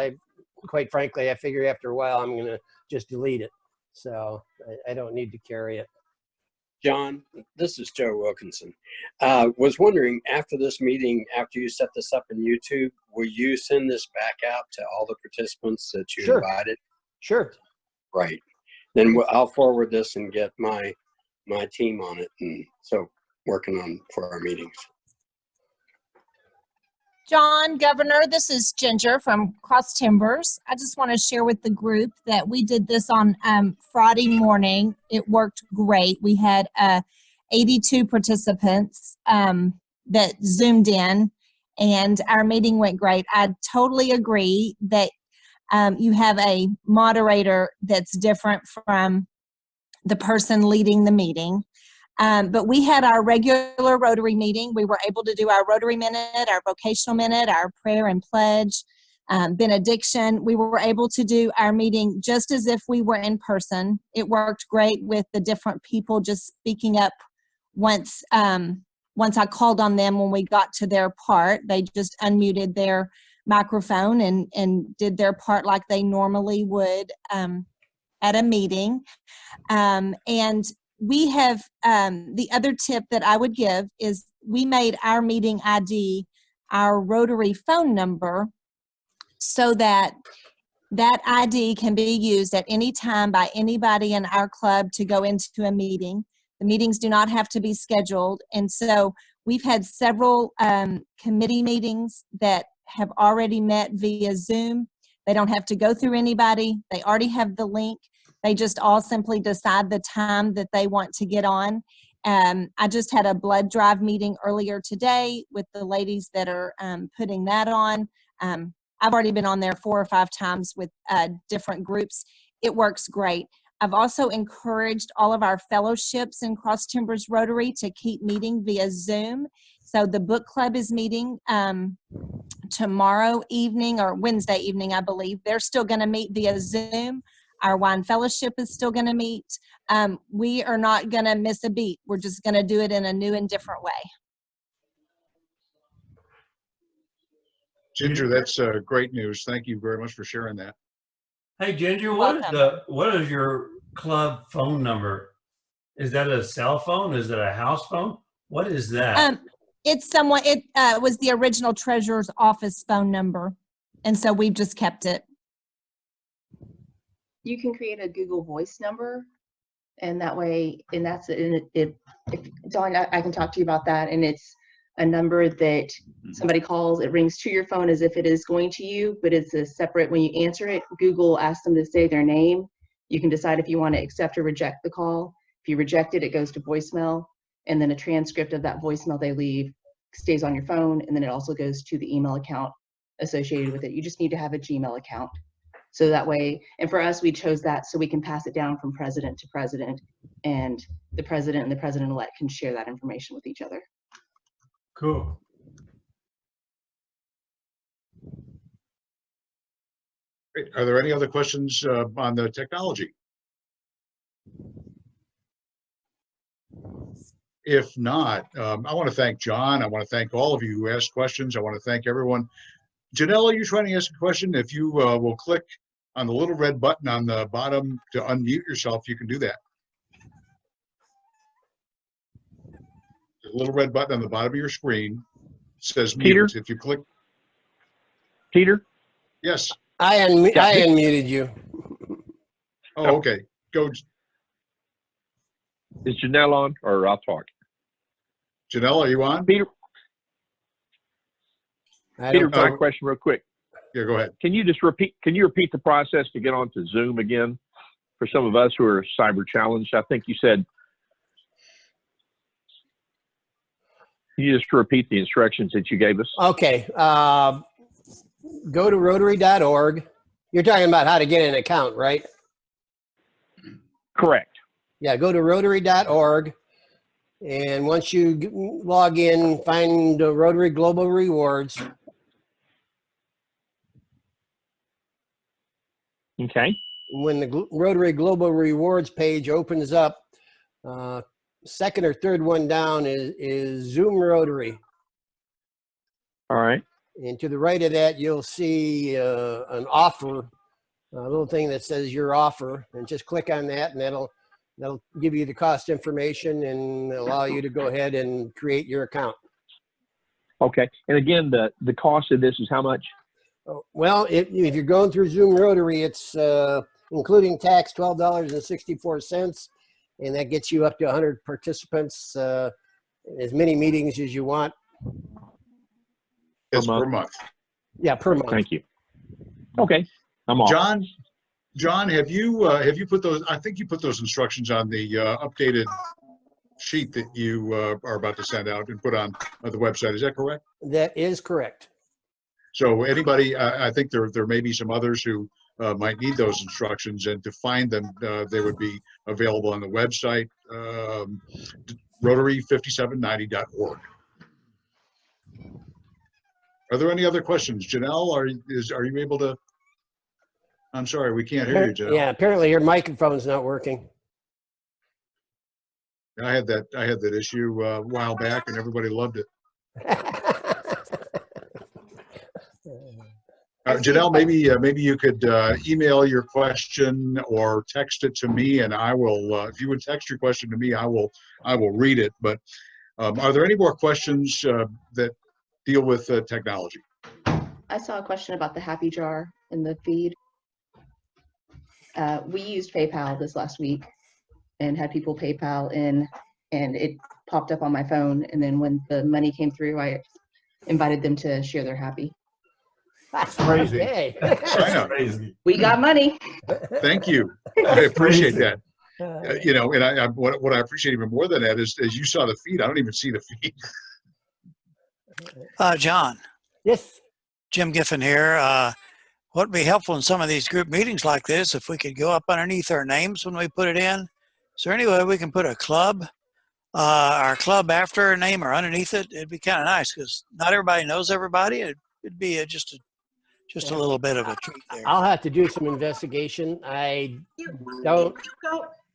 quite frankly, I figure after a while I'm going to just delete it. So I don't need to carry it. John, this is Joe Wilkinson. Was wondering, after this meeting, after you set this up in YouTube, will you send this back out to all the participants that you invited? Sure. Right. Then I'll forward this and get my team on it, and so working on for our meetings. John, Governor, this is Ginger from Cross Timbers. I just want to share with the group that we did this on Friday morning. It worked great. We had 82 participants that Zoomed in, and our meeting went great. I totally agree that you have a moderator that's different from the person leading the meeting. But we had our regular Rotary meeting. We were able to do our Rotary Minute, our Vocational Minute, our Prayer and Pledge, benediction. We were able to do our meeting just as if we were in person. It worked great with the different people just speaking up once I called on them when we got to their part. They just unmuted their microphone and did their part like they normally would at a meeting. And we have, the other tip that I would give is we made our meeting ID our Rotary phone number so that that ID can be used at any time by anybody in our club to go into a meeting. The meetings do not have to be scheduled. And so we've had several committee meetings that have already met via Zoom. They don't have to go through anybody. They already have the link. They just all simply decide the time that they want to get on. I just had a blood drive meeting earlier today with the ladies that are putting that on. I've already been on there 4 or 5 times with different groups. It works great. I've also encouraged all of our fellowships in Cross Timbers Rotary to keep meeting via Zoom. So the book club is meeting tomorrow evening or Wednesday evening, I believe. They're still going to meet via Zoom. Our wine fellowship is still going to meet. We are not going to miss a beat. We're just going to do it in a new and different way. Ginger, that's great news. Thank you very much for sharing that. Hey, Ginger, what is your club phone number? Is that a cell phone? Is it a house phone? What is that? It was the original treasurer's office phone number, and so we've just kept it. You can create a Google Voice number, and that way, and that's it. If Dawn, I can talk to you about that, and it's a number that somebody calls. It rings to your phone as if it is going to you, but it's a separate. When you answer it, Google asks them to say their name. You can decide if you want to accept or reject the call. If you reject it, it goes to voicemail, and then a transcript of that voicemail they leave stays on your phone, and then it also goes to the email account associated with it. You just need to have a Gmail account. So that way, and for us, we chose that so we can pass it down from president to president, and the president-elect can share that information with each other. Cool. Great. Are there any other questions on the technology? If not, I want to thank John. I want to thank all of you who asked questions. I want to thank everyone. Janelle, are you trying to ask a question? If you will click on the little red button on the bottom to unmute yourself, you can do that. The little red button on the bottom of your screen says Peter? mute. If you click. Peter? Yes. I unmuted you. Oh, okay. Go. Is Janelle on, or I'll talk? Janelle, are you on? Peter, my question real quick. Yeah, go ahead. Can you repeat the process to get onto Zoom again for some of us who are cyber challenged? I think you said, can you just repeat the instructions that you gave us? Okay. Go to Rotary.org. You're talking about how to get an account, right? Correct. Yeah, go to Rotary.org. And once you log in, find the Rotary Global Rewards. Okay. When the Rotary Global Rewards page opens up, second or third one down is Zoom Rotary. All right. And to the right of that, you'll see an offer, a little thing that says your offer, and just click on that, and that'll give you the cost information and allow you to go ahead and create your account. Okay. And again, the cost of this is how much? Well, if you're going through Zoom Rotary, it's including tax, $12.64, and that gets you up to 100 participants, as many meetings as you want. It's per month. Yeah, per month. Thank you. Okay, I'm off. John, have you put those? I think you put those instructions on the updated sheet that you are about to send out and put on the website. Is that correct? That is correct. So anybody, I think there may be some others who might need those instructions, and to find them, they would be available on the website, Rotary5790.org. Are there any other questions? Janelle, are you able to? I'm sorry, we can't hear you, Janelle. Yeah, apparently your microphone's not working. I had that issue a while back, and everybody loved it. Janelle, maybe you could email your question or text it to me, and I will. If you would text your question to me, I will read it. But are there any more questions that deal with technology? I saw a question about the Happy Jar in the feed. We used PayPal this last week and had people PayPal in, and it popped up on my phone. And then when the money came through, I invited them to share their happy. That's crazy. Okay. That's crazy. We got money. Thank you. I appreciate that. You know, and what I appreciate even more than that is, as you saw the feed, I don't even see the feed. John. Yes. Jim Giffen here. What would be helpful in some of these group meetings like this, if we could go up underneath our names when we put it in? Is there any way we can put a club, our club after our name or underneath it? It'd be kind of nice, because not everybody knows everybody. It'd be just a little bit of a treat there. I'll have to do some investigation. I don't.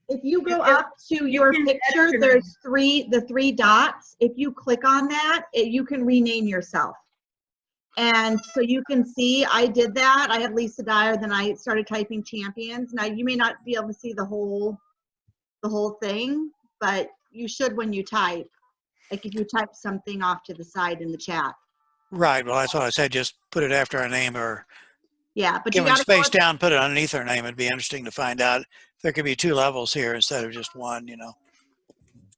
If you go up to your picture, there's the three dots. If you click on that, you can rename yourself. And so you can see I did that. I had Lisa Dyer, then I started typing champions. Now you may not be able to see the whole thing, but you should when you type. Like if you type something off to the side in the chat. Right. Well, that's what I said. Just put it after our name, or yeah, but give you it got to space down, put it underneath our name. It'd be interesting to find out if there could be 2 levels here instead of just one, you know,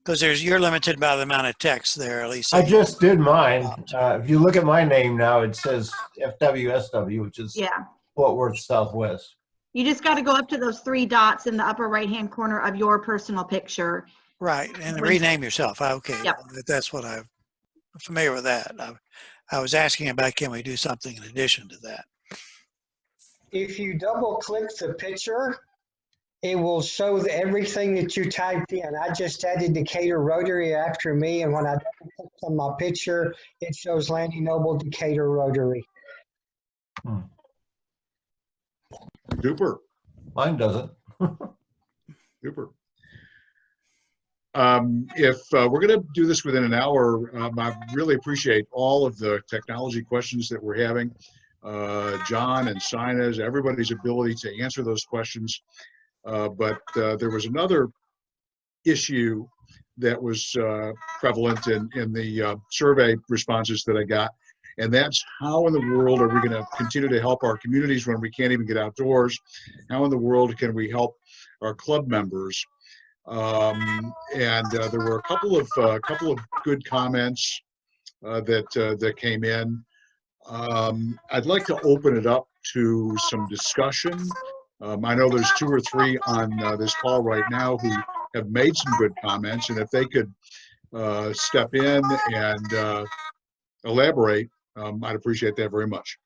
because you're limited by the amount of text there, at least. I just did mine. If you look at my name now, it says FWSW, which is Fort Worth Southwest. You just got to go up to those 3 dots in the upper right-hand corner of your personal picture. Right, and rename yourself. Okay, yep. That's what I'm familiar with that. I was asking about, can we do something in addition to that? If you double click the picture, it will show everything that you typed in. I just added Decatur Rotary after me, and when I double click on my picture, it shows Landy Noble Decatur Rotary. Super. Mine doesn't. Super. If we're going to do this within an hour, I really appreciate all of the technology questions that we're having. John and Sina's, everybody's ability to answer those questions. But there was another issue that was prevalent in the survey responses that I got, and that's how in the world are we going to continue to help our communities when we can't even get outdoors? How in the world can we help our club members? And there were a couple of good comments that came in. I'd like to open it up to some discussion. I know there's 2 or 3 on this call right now who have made some good comments, and if they could step in and elaborate, I'd appreciate that very much.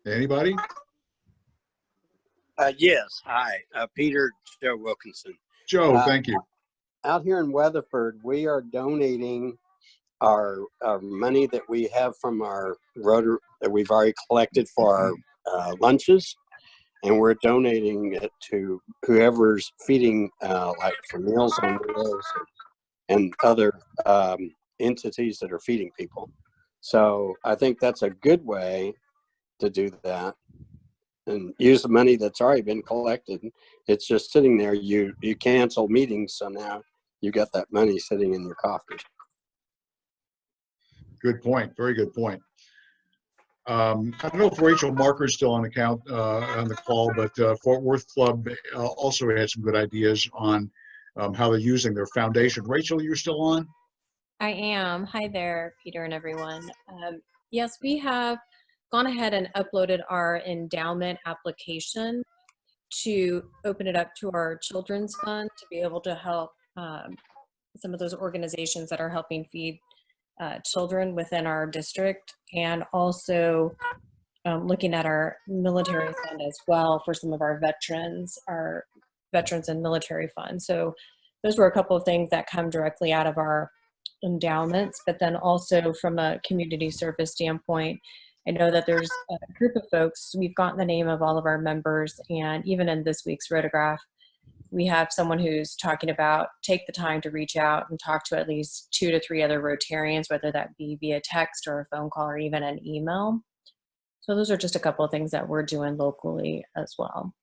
Anybody? Yes. Hi, Peter Joe Wilkinson. Joe, thank you. Out here in Weatherford, we are donating our money that we have from our Rotary that we've already collected for our lunches, and we're donating it to whoever's feeding, like for Meals on Wheels and other entities that are feeding people. So I think that's a good way to do that, and use the money that's already been collected. It's just sitting there. You cancel meetings, so now you got that money sitting in your coffers. Good point. Very good point. I don't know if Rachel Marker's still on on the call, but Fort Worth Club also had some good ideas on how they're using their foundation. Rachel, you're still on? I am. Hi there, Peter and everyone. Yes, we have gone ahead and uploaded our endowment application to open it up to our children's fund to be able to help some of those organizations that are helping feed children within our district, and also looking at our military fund as well for some of our veterans and military funds. So those were a couple of things that come directly out of our endowments, but then also from a community service standpoint, I know that there's a group of folks, we've gotten the name of all of our members, and even in this week's Rotograph, we have someone who's talking about take the time to reach out and talk to at least 2 to 3 other Rotarians, whether that be via text or a phone call or even an email. So those are just a couple of things that we're doing locally as well.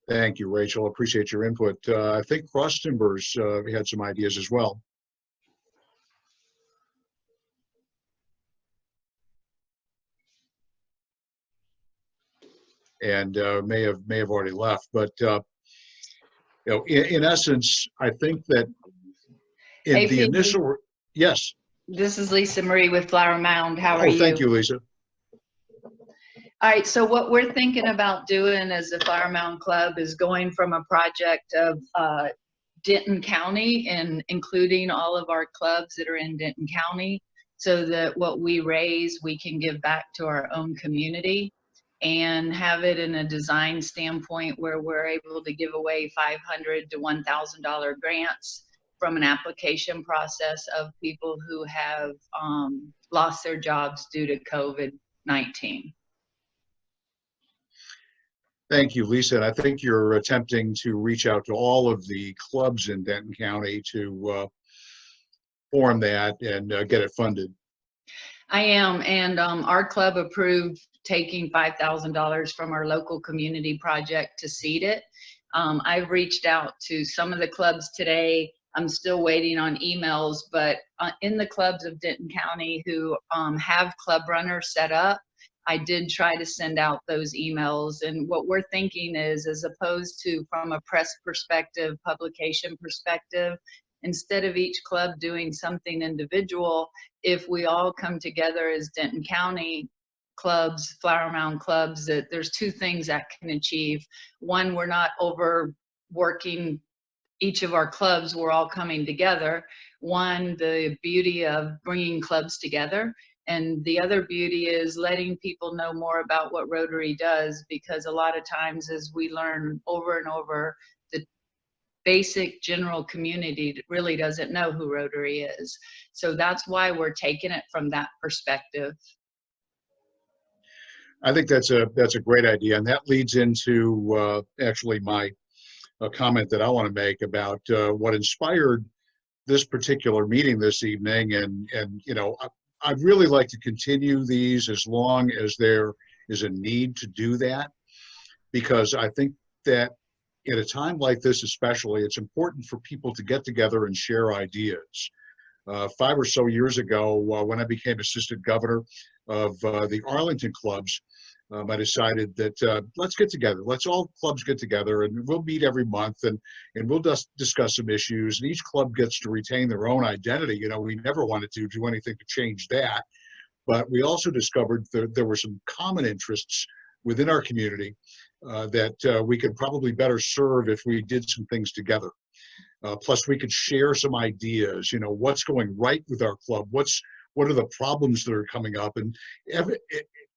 Thank you, Rachel. Appreciate your input. I think Cross Timbers had some ideas as well. And may have already left, but you know, in essence, I think that in Hey, the Pete. initial, yes. This is Lisa Marie with Flower Mound. How are you? Oh, thank you, Lisa. All right, so what we're thinking about doing as the Flower Mound Club is going from a project of Denton County and including all of our clubs that are in Denton County, so that what we raise, we can give back to our own community, and have it in a design standpoint where we're able to give away $500 to $1,000 grants from an application process of people who have lost their jobs due to COVID-19. Thank you, Lisa. And I think you're attempting to reach out to all of the clubs in Denton County to form that and get it funded. I am, and our club approved taking $5,000 from our local community project to seed it. I've reached out to some of the clubs today. I'm still waiting on emails, but in the clubs of Denton County who have club runners set up, I did try to send out those emails. And what we're thinking is, as opposed to from a press perspective, publication perspective, instead of each club doing something individual, if we all come together as Denton County clubs, Flower Mound clubs, that there's 2 things that can achieve. One, we're not overworking each of our clubs, we're all coming together. One, the beauty of bringing clubs together. And the other beauty is letting people know more about what Rotary does, because a lot of times as we learn over and over, the basic general community really doesn't know who Rotary is. So that's why we're taking it from that perspective. I think that's a great idea, and that leads into actually my comment that I want to make about what inspired this particular meeting this evening. And you know, I'd really like to continue these as long as there is a need to do that, because I think that at a time like this especially, it's important for people to get together and share ideas. 5 or so years ago, when I became assistant governor of the Arlington clubs, I decided that let's get together. Let's all clubs get together, and we'll meet every month, and we'll just discuss some issues. And each club gets to retain their own identity. You know, we never wanted to do anything to change that, but we also discovered that there were some common interests within our community that we could probably better serve if we did some things together. Plus, we could share some ideas. You know, what's going right with our club? What are the problems that are coming up? And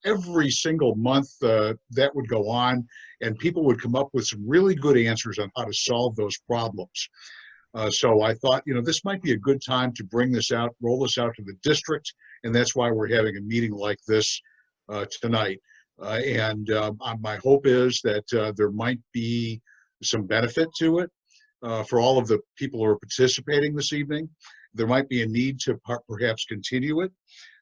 every single month that would go on, and people would come up with some really good answers on how to solve those problems. So I thought, you know, this might be a good time to bring this out, roll this out to the district, and that's why we're having a meeting like this tonight. And my hope is that there might be some benefit to it for all of the people who are participating this evening. There might be a need to perhaps continue it.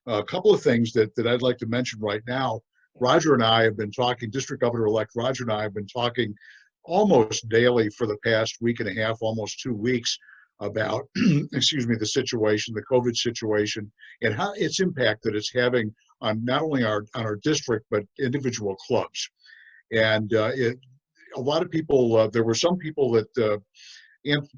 A couple of things that I'd like to mention right now. Roger and I have been talking, District Governor-elect Roger and I have been talking almost daily for the past week and a half, almost 2 weeks, about, excuse me, the situation, the COVID situation, and how its impact that it's having not only on our district, but individual clubs. And a lot of people, there were some people that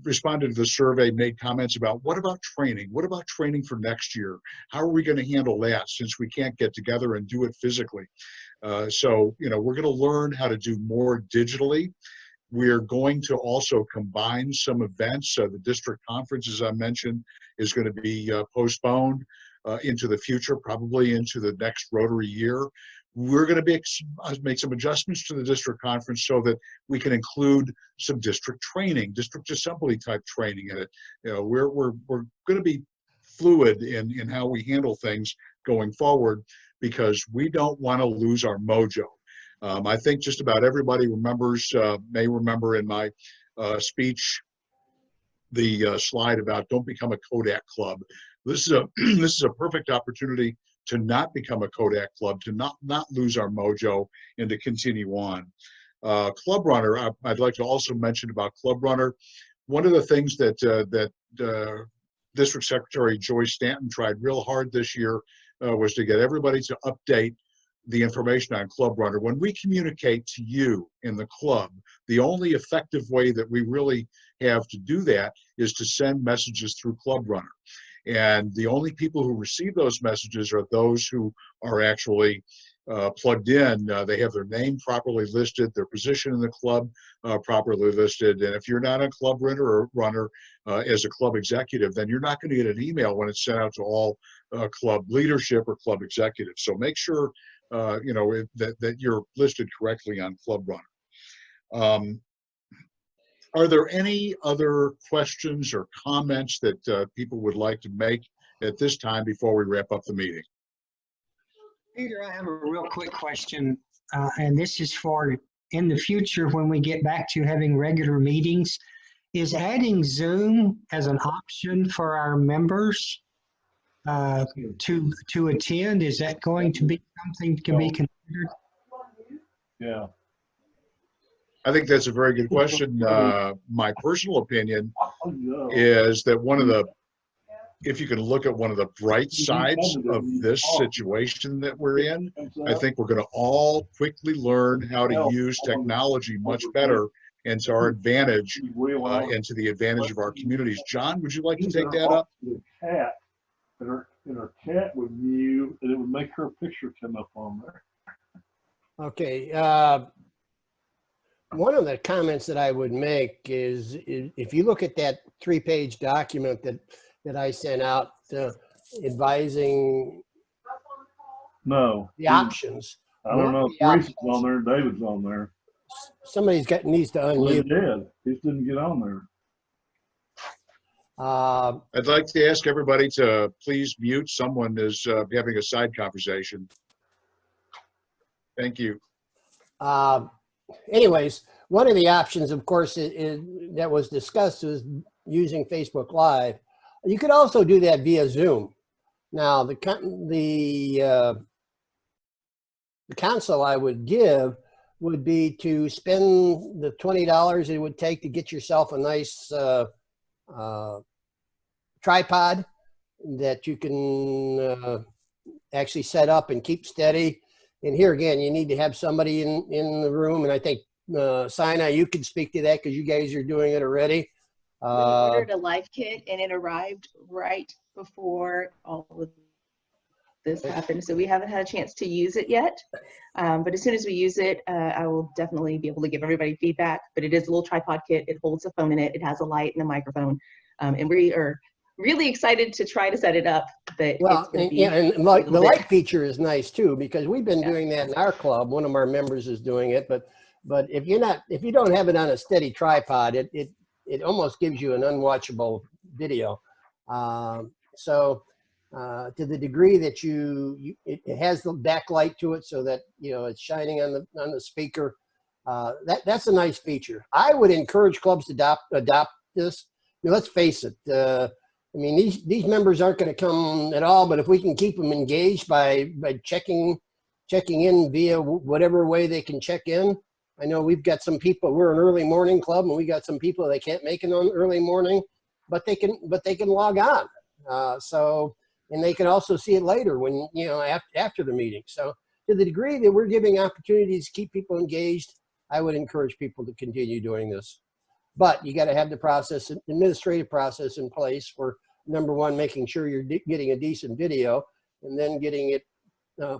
responded to the survey, made comments about, what about training? What about training for next year? How are we going to handle that since we can't get together and do it physically? So, you know, we're going to learn how to do more digitally. We're going to also combine some events. The district conference, as I mentioned, is going to be postponed into the future, probably into the next Rotary year. We're going to make some adjustments to the district conference so that we can include some district training, district assembly type training in it. You know, we're going to be fluid in how we handle things going forward, because we don't want to lose our mojo. I think just about everybody may remember in my speech the slide about don't become a Kodak club. This is a perfect opportunity to not become a Kodak club, to not lose our mojo, and to continue on. Club Runner, I'd like to also mention about Club Runner. One of the things that District Secretary Joyce Stanton tried real hard this year was to get everybody to update the information on Club Runner. When we communicate to you in the club, the only effective way that we really have to do that is to send messages through Club Runner. And the only people who receive those messages are those who are actually plugged in. They have their name properly listed, their position in the club properly listed. And if you're not a club runner as a club executive, then you're not going to get an email when it's sent out to all club leadership or club executives. So make sure you know that you're listed correctly on Club Runner. Are there any other questions or comments that people would like to make at this time before we wrap up the meeting? Peter, I have a real quick question, and this is for in the future when we get back to having regular meetings. Is adding Zoom as an option for our members to attend? Is that going to be something that can be considered? Yeah. I think that's a very good question. My personal opinion is that if you can look at one of the bright sides of this situation that we're in, I think we're going to all quickly learn how to use technology much better and to our advantage and to the advantage of our communities. John, would you like to take that up? The cat, and her cat would mew, and it would make her picture come up on there. Okay. One of the comments that I would make is if you look at that 3-page document that I sent out advising the options. I don't know if Grace is on there, David's on there. Somebody's needs to unmute. He didn't get on there. I'd like to ask everybody to please mute. Someone is having a side conversation. Thank you. Anyways, one of the options, of course, that was discussed was using Facebook Live. You could also do that via Zoom. Now, the counsel I would give would be to spend the $20 it would take to get yourself a nice tripod that you can actually set up and keep steady. And here again, you need to have somebody in the room. And I think, Sinai, you can speak to that because you guys are doing it already. We ordered a life kit and it arrived right before all of this happened. So we haven't had a chance to use it yet. But as soon as we use it, I will definitely be able to give everybody feedback. But it is a little tripod kit. It holds a phone in it. It has a light and a microphone. And we are really excited to try to set it up. But well, and like the light feature is nice too, because we've been doing that in our club. One of our members is doing it, but if you don't have it on a steady tripod, it almost gives you an unwatchable video. So to the degree that it has the backlight to it, so that it's shining on the speaker, that's a nice feature. I would encourage clubs to adopt this. Let's face it. I mean, these members aren't going to come at all, but if we can keep them engaged by checking in via whatever way they can check in. I know we've got some people, we're an early morning club, and we got some people that can't make it on early morning, but they can log on. So and they can also see it later when, you know, after the meeting. So to the degree that we're giving opportunities to keep people engaged, I would encourage people to continue doing this. But you got to have the process, administrative process in place for, number one, making sure you're getting a decent video, and then getting it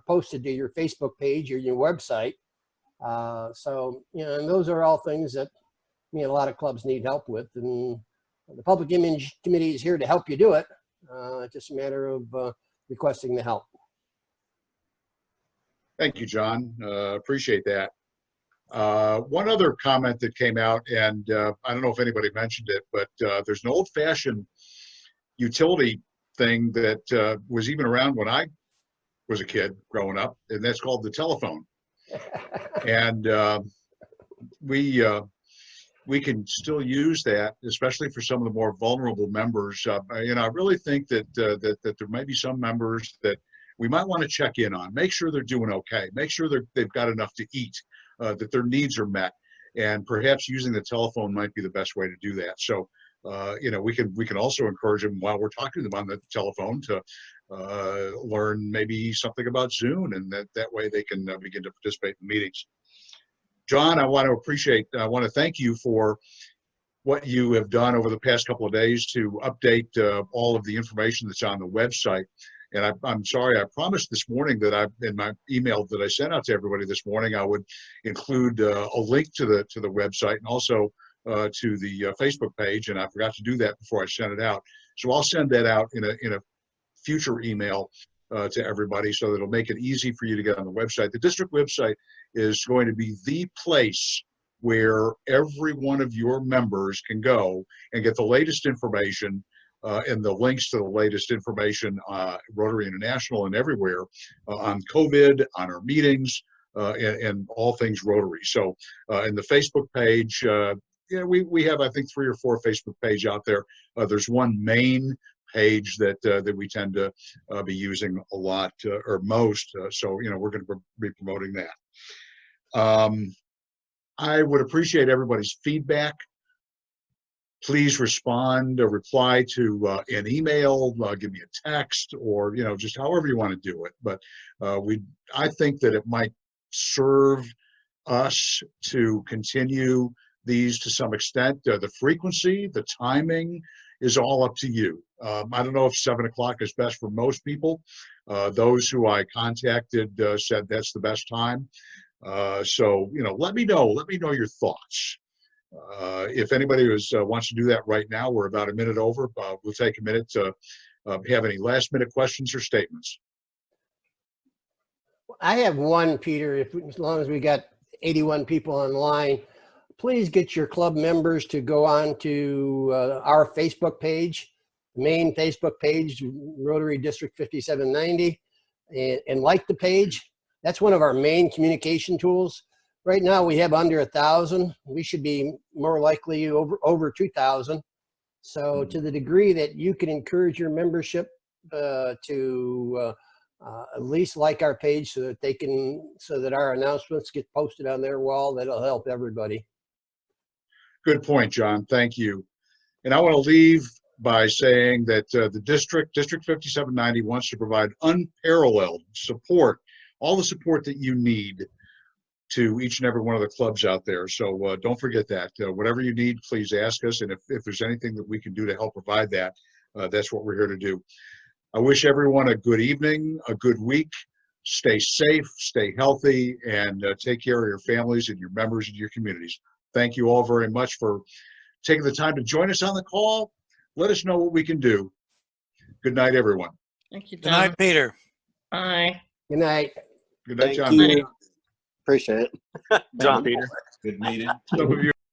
posted to your Facebook page or your website. So, you know, and those are all things that, you know, a lot of clubs need help with, and the Public Image Committee is here to help you do it. It's just a matter of requesting the help. Thank you, John. Appreciate that. One other comment that came out, and I don't know if anybody mentioned it, but there's an old-fashioned utility thing that was even around when I was a kid growing up, and that's called the telephone. And we can still use that, especially for some of the more vulnerable members. You know, I really think that that there might be some members that we might want to check in on, make sure they're doing okay, make sure they've got enough to eat, that their needs are met, and perhaps using the telephone might be the best way to do that. So, you know, we can also encourage them while we're talking to them on the telephone to learn maybe something about Zoom, and that way they can begin to participate in meetings. John, I want to thank you for what you have done over the past couple of days to update all of the information that's on the website. And I'm sorry, I promised this morning that in my email that I sent out to everybody this morning, I would include a link to the website and also to the Facebook page, and I forgot to do that before I sent it out. So I'll send that out in a future email to everybody, so that it'll make it easy for you to get on the website. The district website is going to be the place where every one of your members can go and get the latest information and the links to the latest information, Rotary International and everywhere, on COVID, on our meetings, and all things Rotary. So in the Facebook page, yeah, we have, I think, 3 or 4 Facebook pages out there. There's one main page that we tend to be using a lot or most. So, you know, we're going to be promoting that. I would appreciate everybody's feedback. Please respond or reply to an email, give me a text, or, you know, just however you want to do it. But I think that it might serve us to continue these to some extent. The frequency, the timing is all up to you. I don't know if 7 o'clock is best for most people. Those who I contacted said that's the best time. So, you know, let me know your thoughts. If anybody wants to do that right now, we're about a minute over. We'll take a minute to have any last minute questions or statements. I have one, Peter, as long as we got 81 people online. Please get your club members to go on to our Facebook page, main Facebook page, Rotary District 5790, and like the page. That's one of our main communication tools. Right now we have under 1,000. We should be more likely over 2,000. So to the degree that you can encourage your membership to at least like our page, so that our announcements get posted on their wall, that'll help everybody. Good point, John. Thank you. And I want to leave by saying that the District 5790 wants to provide unparalleled support, all the support that you need to each and every one of the clubs out there. So don't forget that. Whatever you need, please ask us. And if there's anything that we can do to help provide that, that's what we're here to do. I wish everyone a good evening, a good week. Stay safe, stay healthy, and take care of your families and your members and your communities. Thank you all very much for taking the time to join us on the call. Let us know what we can do. Good night, everyone. Thank you, John. Good night, Peter. Bye. Good night. Good night, John. Thank you. Appreciate it. John, Peter. Good meeting. Some of you